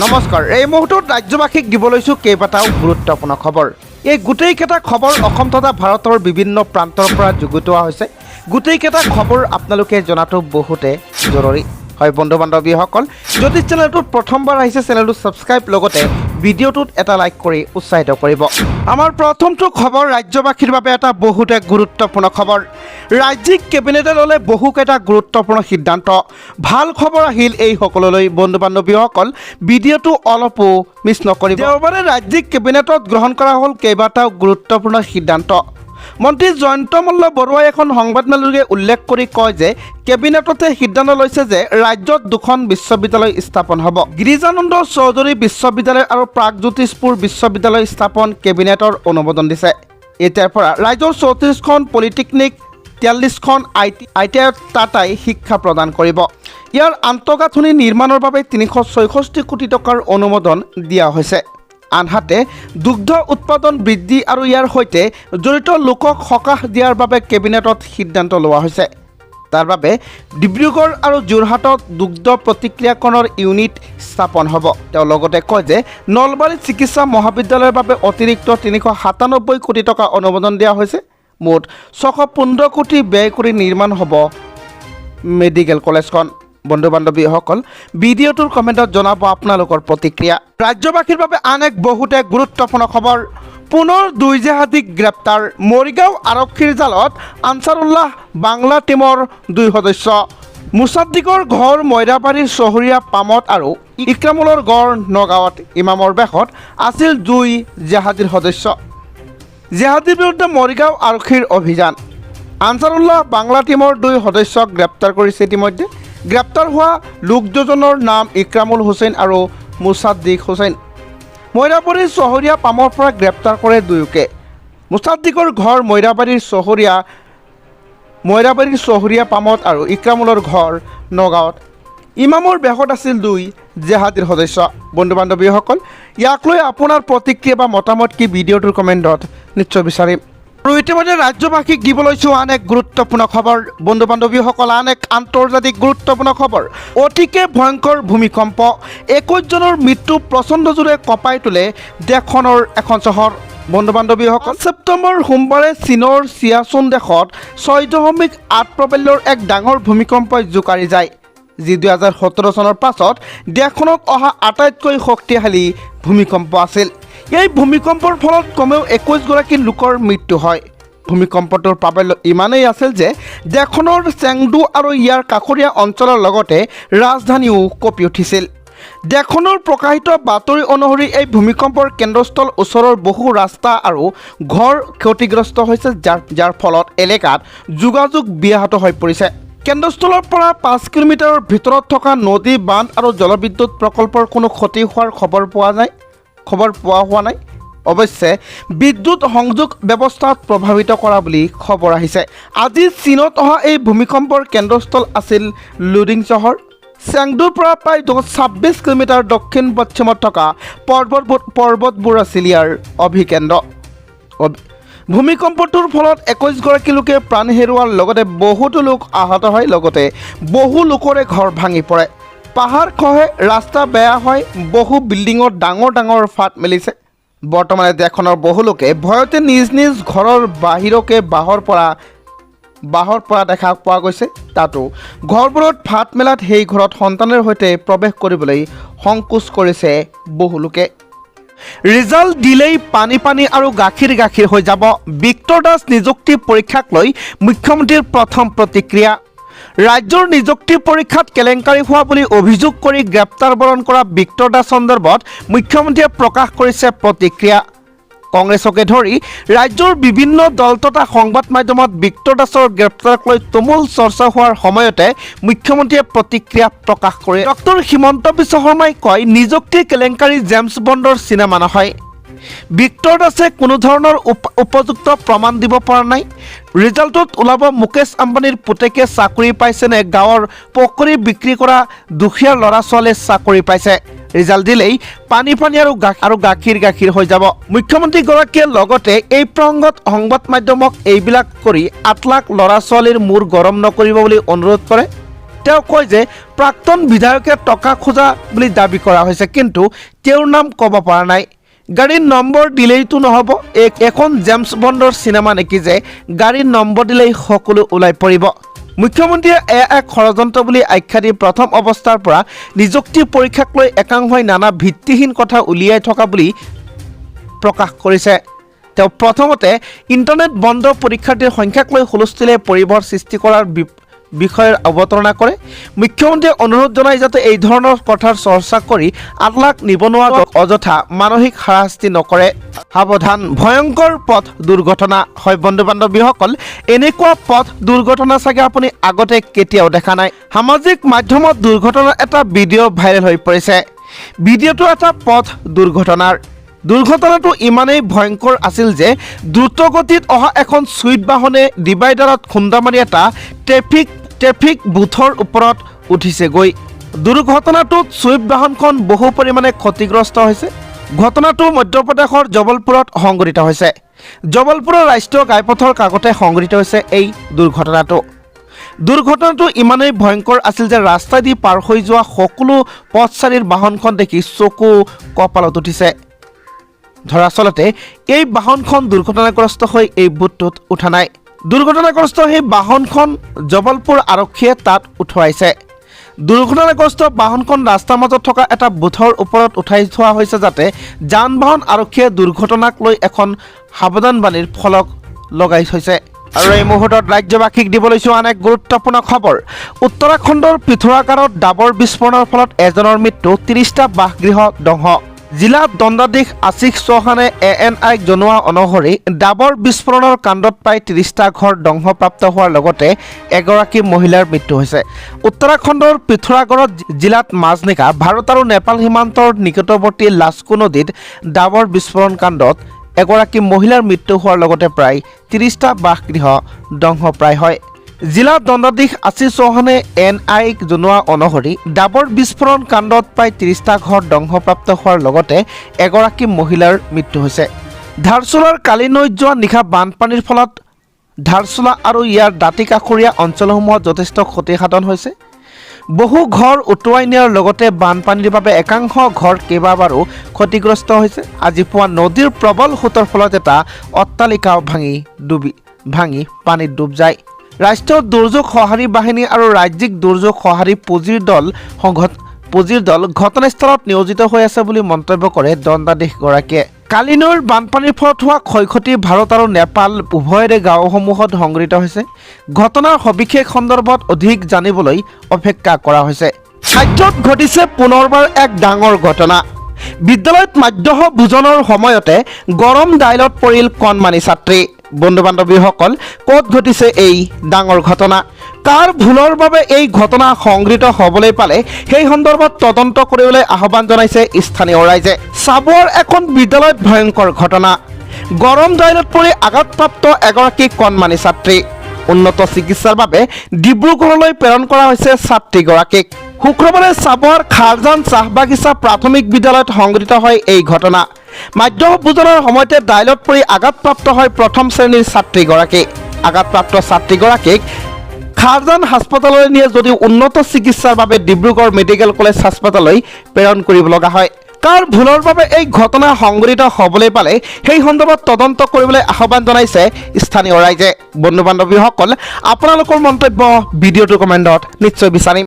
নমস্কাৰ এই মুহূৰ্তত ৰাজ্যবাসীক দিব লৈছো কেইবাটাও গুৰুত্বপূৰ্ণ খবৰ এই গোটেইকেইটা খবৰ অসম তথা ভাৰতৰ বিভিন্ন প্ৰান্তৰ পৰা যুগুতোৱা হৈছে গোটেইকেইটা খবৰ আপোনালোকে জনাটো বহুতে জৰুৰী হয় বন্ধু বান্ধৱীসকল যদি চেনেলটোত প্ৰথমবাৰ আহিছে চেনেলটো সাবস্ক্ৰাইব লগতে ভিডিঅ'টোত এটা লাইক কৰি উৎসাহিত কৰিব আমাৰ প্ৰথমটো খবৰ ৰাজ্যবাসীৰ বাবে এটা বহুতে গুৰুত্বপূৰ্ণ খবৰ ৰাজ্যিক কেবিনেটে ল'লে বহুকেইটা গুৰুত্বপূৰ্ণ সিদ্ধান্ত ভাল খবৰ আহিল এই সকললৈ বন্ধু বান্ধৱীসকল ভিডিঅ'টো অলপো মিছ নকৰিব দেওবাৰে ৰাজ্যিক কেবিনেটত গ্ৰহণ কৰা হ'ল কেইবাটাও গুৰুত্বপূৰ্ণ সিদ্ধান্ত মন্ত্ৰী জয়ন্ত মল্ল বৰুৱাই এখন সংবাদমেলযোগে উল্লেখ কৰি কয় যে কেবিনেটতে সিদ্ধান্ত লৈছে যে ৰাজ্যত দুখন বিশ্ববিদ্যালয় স্থাপন হ'ব গিৰিজানন্দ চৌধুৰী বিশ্ববিদ্যালয় আৰু প্ৰাগজ্যোতিষপুৰ বিশ্ববিদ্যালয় স্থাপন কেবিনেটৰ অনুমোদন দিছে এতিয়াৰ পৰা ৰাজ্যৰ 34খন পলিটেকনিক 43খন ITI টাটাই শিক্ষা প্ৰদান কৰিব ইয়াৰ আন্তঃগাঁথনি নিৰ্মাণৰ বাবে 366 কোটি টকাৰ অনুমোদন দিয়া হৈছে আনহাতে দুগ্ধ উৎপাদন বৃদ্ধি আৰু ইয়াৰ সৈতে জড়িত লোকক সকাহ দিয়াৰ বাবে কেবিনেটত সিদ্ধান্ত লোৱা হৈছে তাৰ বাবে ডিব্ৰুগড় আৰু যোৰহাটত দুগ্ধ প্ৰতিক্ৰিয়াকৰণৰ ইউনিট স্থাপন হ'ব তেওঁ লগতে কয় যে নলবাৰী চিকিৎসা মহাবিদ্যালয়ৰ বাবে অতিৰিক্ত 397 কোটি টকা অনুমোদন দিয়া হৈছে মুঠ 615 কোটি ব্যয় কৰি নিৰ্মাণ হ'ব মেডিকেল কলেজখন বন্ধু বান্ধৱীসকল ভিডিঅ'টোৰ কমেণ্টত জনাব আপোনালোকৰ প্ৰতিক্ৰিয়া ৰাজ্যবাসীৰ বাবে আন এক বহুতে গুৰুত্বপূৰ্ণ খবৰ পুনৰ দুই জেহাদীক গ্ৰেপ্তাৰ মৰিগাঁও আৰক্ষীৰ জালত আনচাৰুল্লাহ বাংলা টীমৰ 2 সদস্য মুছাদ্দিকৰ ঘৰ মইৰাবাৰীৰ চহৰীয়া পামত আৰু ইক্ৰামুলৰ গড় নগাঁৱত ইমামৰ বেশত আছিল 2 জেহাদীৰ সদস্য জেহাদীৰ বিৰুদ্ধে মৰিগাঁও আৰক্ষীৰ অভিযান আনচাৰুল্লাহ বাংলা টীমৰ 2 সদস্যক গ্ৰেপ্তাৰ কৰিছে ইতিমধ্যে গ্ৰেপ্তাৰ হোৱা লোক দুজনৰ নাম ইক্ৰামুল হুছেইন আৰু মুছাদ্দিক হুছেইন মইৰাবাৰীৰ চহৰীয়া পামৰ পৰা গ্ৰেপ্তাৰ কৰে দুয়োকে মুছাদ্দিকৰ ঘৰ মইৰাবাৰীৰ চহৰীয়া পামত আৰু ইক্ৰামুলৰ ঘৰ নগাঁৱত ইমামৰ বেশত আছিল 2 জেহাদীৰ সদস্য বন্ধু বান্ধৱীসকল ইয়াক লৈ আপোনাৰ প্ৰতিক্ৰিয়া বা মতামত কি ভিডিঅ'টোৰ কমেণ্টত নিশ্চয় বিচাৰিম আৰু ইতিমধ্যে ৰাজ্যবাসীক দিব লৈছোঁ আন এক গুৰুত্বপূৰ্ণ খবৰ বন্ধু বান্ধৱীসকল আন এক আন্তৰ্জাতিক গুৰুত্বপূৰ্ণ খবৰ অতিকে ভয়ংকৰ ভূমিকম্প 21 জনৰ মৃত্যু প্ৰচণ্ডজোৰে কঁপাই তোলে দেশখনৰ এখন চহৰ বন্ধু বান্ধৱীসকল ছেপ্টেম্বৰ সোমবাৰে চীনৰ চিয়াচুন দেশত 6.8 প্ৰবল্যৰ এক ডাঙৰ ভূমিকম্পই জোকাৰি যায় যি 2017 চনৰ পাছত দেশখনত অহা আটাইতকৈ শক্তিশালী ভূমিকম্প আছিল এই ভূমিকম্পৰ ফলত কমেও 21 গৰাকী লোকৰ মৃত্যু হয় ভূমিকম্পটোৰ প্ৰাবল্য ইমানেই আছিল যে দেশখনৰ চেংডু আৰু ইয়াৰ কাষৰীয়া অঞ্চলৰ লগতে ৰাজধানীও কঁপি উঠিছিল দেশখনৰ প্ৰকাশিত বাতৰি অনুসৰি এই ভূমিকম্পৰ কেন্দ্ৰস্থল ওচৰৰ বহু ৰাস্তা আৰু ঘৰ ক্ষতিগ্ৰস্ত হৈছে যাৰ ফলত এলেকাত যোগাযোগ ব্যাহত হৈ পৰিছে কেন্দ্ৰস্থলৰ পৰা 5 কিলোমিটাৰৰ ভিতৰত থকা নদী বান্ধ আৰু জলবিদ্যুৎ প্ৰকল্পৰ কোনো ক্ষতি হোৱাৰ খবৰ পোৱা হোৱা নাই অৱশ্যে বিদ্যুৎ সংযোগ ব্যৱস্থাত প্ৰভাৱিত কৰা বুলি খবৰ আহিছে আজি চীনত অহা এই ভূমিকম্পৰ কেন্দ্ৰস্থল আছিল লুডিং চহৰ চেংডুৰ পৰা প্ৰায় 26 কিলোমিটাৰ দক্ষিণ পশ্চিমত থকা পৰ্বতবোৰ আছিল ইয়াৰ অভিকেন্দ্ৰ ভূমিকম্পটোৰ ফলত 21 গৰাকী লোকে প্ৰাণ হেৰুওৱাৰ লগতে বহুতো লোক আহত হয় লগতে বহু লোকৰে ঘৰ ভাঙি পৰে পাহাৰ খহে ৰাস্তা বেয়া হয় বহু বিল্ডিঙত ডাঙৰ ফাট মেলিছে বৰ্তমানে দেশখনৰ বহু লোকে ভয়তে নিজ ঘৰৰ বাহিৰকে বাহৰ পৰা দেখা পোৱা গৈছে তাতো ঘৰবোৰত ফাট মেলাত সেই ঘৰত সন্তানৰ সৈতে প্ৰৱেশ কৰিবলৈ সংকোচ কৰিছে বহু লোকে ৰিজাল্ট দিলেই পানী আৰু গাখীৰ হৈ যাব বিক্টৰ দাস নিযুক্তি পৰীক্ষাক লৈ মুখ্যমন্ত্ৰীৰ প্ৰথম প্ৰতিক্ৰিয়া ৰাজ্যৰ নিযুক্তি পৰীক্ষাত কেলেংকাৰী হোৱা বুলি অভিযোগ কৰি গ্ৰেপ্তাৰ বৰণ কৰা বিক্টৰ দাস সন্দৰ্ভত মুখ্যমন্ত্ৰীয়ে প্ৰকাশ কৰিছে প্ৰতিক্ৰিয়া কংগ্ৰেছকে ধৰি ৰাজ্যৰ বিভিন্ন দল তথা সংবাদ মাধ্যমত বিক্টৰ দাসৰ গ্ৰেপ্তাৰক লৈ তুমুল চৰ্চা হোৱাৰ সময়তে মুখ্যমন্ত্ৰীয়ে প্ৰতিক্ৰিয়া প্ৰকাশ কৰে ডক্টৰ হিমন্ত বিশ্ব শৰ্মাই কয় নিযুক্তি কেলেংকাৰী জেমছ বণ্ডৰ চিনেমা নহয় বিক্টৰ দাসে কোনো ধৰণৰ উপযুক্ত প্ৰমাণ দিব পৰা নাই ৰিজাল্টত ওলাব মুকেশ আম্বানীৰ পুতেকে চাকৰি পাইছে নে গাঁৱৰ পকৰি বিক্ৰী কৰা দুখীয়া ল'ৰা ছোৱালীয়ে চাকৰি পাইছে ৰিজাল্ট দিলেই পানী আৰু গাখীৰ হৈ যাব মুখ্যমন্ত্ৰীগৰাকীয়ে লগতে এই প্ৰসংগত সংবাদ মাধ্যমক এইবিলাক কৰি 8 লাখ ল'ৰা ছোৱালীৰ মূৰ গৰম নকৰিব বুলি অনুৰোধ কৰে তেওঁ কয় যে প্ৰাক্তন বিধায়কে টকা খোজা বুলি দাবী কৰা হৈছে, কিন্তু তেওঁৰ নাম ক'ব পৰা নাই। গাড়ীৰ নম্বৰ দিলেইতো নহ'ব, এখন জেমছ বণ্ডৰ চিনেমা নেকি যে গাড়ীৰ নম্বৰ দিলেই সকলো ওলাই পৰিব। মুখ্যমন্ত্ৰীয়ে এয়া এক ষড়যন্ত্ৰ বুলি আখ্যা দি প্ৰথম অৱস্থাৰ পৰা নিযুক্তি পৰীক্ষাক লৈ একাংশই নানা ভিত্তিহীন কথা উলিয়াই থকা বুলি প্ৰকাশ কৰিছে। তেওঁ প্ৰথমতে ইণ্টাৰনেট বন্ধ পৰীক্ষাৰ্থীৰ সংখ্যাক লৈ হুলস্থুলীয়া পৰিৱেশ সৃষ্টি কৰাৰ বিষয়ে অৱতাৰণা কৰে। মুখ্যমন্ত্ৰীয়ে অনুৰোধ জনায় যাতে এই ধৰণৰ কথাৰ চৰ্চা কৰি 8 লাখ নিবনুৱা অযথা মানসিক হাৰাশাস্তি নকৰে। সাৱধান, ভয়ংকৰ পথ দুৰ্ঘটনা। হয় বন্ধু বান্ধৱীসকল, এনেকুৱা পথ দুৰ্ঘটনা চাগে আপুনি আগতে কেতিয়াও দেখা নাই। সামাজিক মাধ্যমত দুৰ্ঘটনাৰ এটা ভিডিঅ' ভাইৰেল হৈ পৰিছে। ভিডিঅ'টো এটা পথ দুৰ্ঘটনাৰ। দুৰ্ঘটনাটো ইমানেই ভয়ংকৰ আছিল যে দ্ৰুতগতিত অহা এখন ছুইফ্ট বাহনে ডিভাইডাৰত খুন্দা মাৰি এটা ট্ৰেফিক বুথৰ ওপৰত উঠিছেগৈ। দুৰ্ঘটনাটোত ছুইফ্ট বাহনখন বহু পৰিমাণে ক্ষতিগ্ৰস্ত হৈছে। ঘটনাটো মধ্যপ্ৰদেশৰ জবলপুৰত সংঘটিত হৈছে। জবলপুৰৰ ৰাষ্ট্ৰীয় ঘাইপথৰ কাষতে সংঘটিত হৈছে এই দুৰ্ঘটনাটো ইমানেই ভয়ংকৰ আছিল যে ৰাস্তাইদি পাৰ হৈ যোৱা সকলো পথচাৰীৰ বাহনখন দেখি চকু কঁপালত উঠিছে। দৰাচলতে এই বাহনখন দুৰ্ঘটনাগ্ৰস্ত হৈ এই বুথটোত উঠা নাই। দুৰ্ঘটনাগ্ৰস্ত সেই বাহনখন জবলপুৰ আৰক্ষীয়ে তাত উঠুৱাইছে। দুৰ্ঘটনাগ্ৰস্ত বাহনখন ৰাস্তাৰ মাজত থকা এটা বুথৰ ওপৰত উঠাই থোৱা হৈছে যাতে যান বাহন আৰক্ষীয়ে দুৰ্ঘটনাক লৈ এখন সাৱধানবাণীৰ ফলক লগাই থৈছে। আৰু এই মুহূৰ্তত ৰাজ্যবাসীক দিব লৈছোঁ আন এক গুৰুত্বপূৰ্ণ খবৰ। উত্তৰাখণ্ডৰ পিথোৰাগড়ত ডাবৰ বিস্ফোৰণৰ ফলত এজনৰ মৃত্যু, 30টা বাসগৃহ ধ্বংস। জিলা দণ্ডাধীশ আশিষ চৌহানে ANIক জনোৱা অনুসৰি ডাবৰ বিস্ফোৰণৰ কাণ্ডত প্ৰায় 30টা ঘৰ ধ্বংসপ্ৰাপ্ত হোৱাৰ লগতে এগৰাকী মহিলাৰ মৃত্যু হৈছে। উত্তৰাখণ্ডৰ পিথোৰাগড়ত জিলাত মাজনিশা ভাৰত আৰু নেপাল সীমান্তৰ নিকটৱৰ্তী লাস্কো নদীত ডাবৰ বিস্ফোৰণ কাণ্ডত এগৰাকী মহিলাৰ মৃত্যু হোৱাৰ লগতে প্ৰায় 30টা বাসগৃহ ধ্বংসপ্ৰায় হয়। জিলা দণ্ডাধীশ আশিষ চৌহানে ANIক জনোৱা অনুসৰি ডাবৰ বিস্ফোৰণ কাণ্ডত প্ৰায় 30টা ঘৰ ধ্বংসপ্ৰাপ্ত হোৱাৰ লগতে এগৰাকী মহিলাৰ মৃত্যু হৈছে। ধাৰচুলাৰ কালি নৈত যোৱা নিশা বানপানীৰ ফলত ধাৰচুলা আৰু ইয়াৰ দাঁতি কাষৰীয়া অঞ্চলসমূহত যথেষ্ট ক্ষতিসাধন হৈছে। বহু ঘৰ উটুৱাই নিয়াৰ লগতে বানপানীৰ বাবে একাংশ ঘৰ কেইবাবাৰো ক্ষতিগ্ৰস্ত হৈছে। আজি পুৱা নদীৰ প্ৰবল সোঁতৰ ফলত এটা অট্টালিকাও ভাঙি পানীত ডুব যায়। ৰাষ্ট্ৰীয় দুৰ্যোগ সঁহাৰি বাহিনী আৰু ৰাজ্যিক দুৰ্যোগ সঁহাৰি পুঁজিৰ দল ঘটনাস্থলত নিয়োজিত হৈ আছে বুলি মন্তব্য কৰে দণ্ডাধীশগৰাকীয়ে। কালি নৈৰ বানপানীৰ ফলত হোৱা ক্ষয়ক্ষতি ভাৰত আৰু নেপাল উভয়ৰে গাঁওসমূহত সংঘটিত হৈছে। ঘটনাৰ সবিশেষ সন্দৰ্ভত অধিক জানিবলৈ অপেক্ষা কৰা হৈছে। খাদ্যত ঘটিছে পুনৰবাৰ এক ডাঙৰ ঘটনা। বিদ্যালয়ত মাধ্য ভোজনৰ সময়তে গৰম দাইলত পৰিল কণমানি ছাত্ৰী। বন্ধু বান্ধৱীসকল, ক'ত ঘটিছে এই ডাঙৰ ঘটনা? কাৰ ভুলৰ বাবে এই ঘটনা সংঘটিত হ'বলৈ পালে সেই সন্দৰ্ভত তদন্ত কৰিবলৈ আহ্বান জনাইছে স্থানীয় ৰাইজে। চাবুৱাৰ এখন বিদ্যালয়ত ভয়ংকৰ ঘটনা। গৰম দাইলত পৰি আঘাতপ্ৰাপ্ত এগৰাকী কণমানি ছাত্ৰী। উন্নত চিকিৎসাৰ বাবে ডিব্ৰুগড়লৈ প্ৰেৰণ কৰা হৈছে ছাত্ৰীগৰাকীক। শুক্ৰবাৰে চাবুৱাৰ খাৰজান চাহ বাগিচা প্ৰাথমিক বিদ্যালয়ত সংঘটিত হয় এই ঘটনা। মাধ্য ভোজনৰ সময়তে দাইলত পৰি আঘাতপ্ৰাপ্ত হয় প্ৰথম শ্ৰেণীৰ ছাত্ৰীগৰাকী। আঘাতপ্ৰাপ্ত ছাত্ৰীগৰাকীক খাৰজান হাস্পতাললৈ নিয়ে যদিও উন্নত চিকিৎসাৰ বাবে ডিব্ৰুগড় মেডিকেল কলেজ হাস্পতাললৈ প্ৰেৰণ কৰিব লগা হয়। কাৰ ভুলৰ বাবে এই ঘটনা সংঘটিত হ'বলৈ পালে সেই সন্দৰ্ভত তদন্ত কৰিবলৈ আহ্বান জনাইছে স্থানীয় ৰাইজে। বন্ধু বান্ধৱীসকল, আপোনালোকৰ মন্তব্য ভিডিঅ'টোৰ কমেণ্টত নিশ্চয় বিচাৰিম।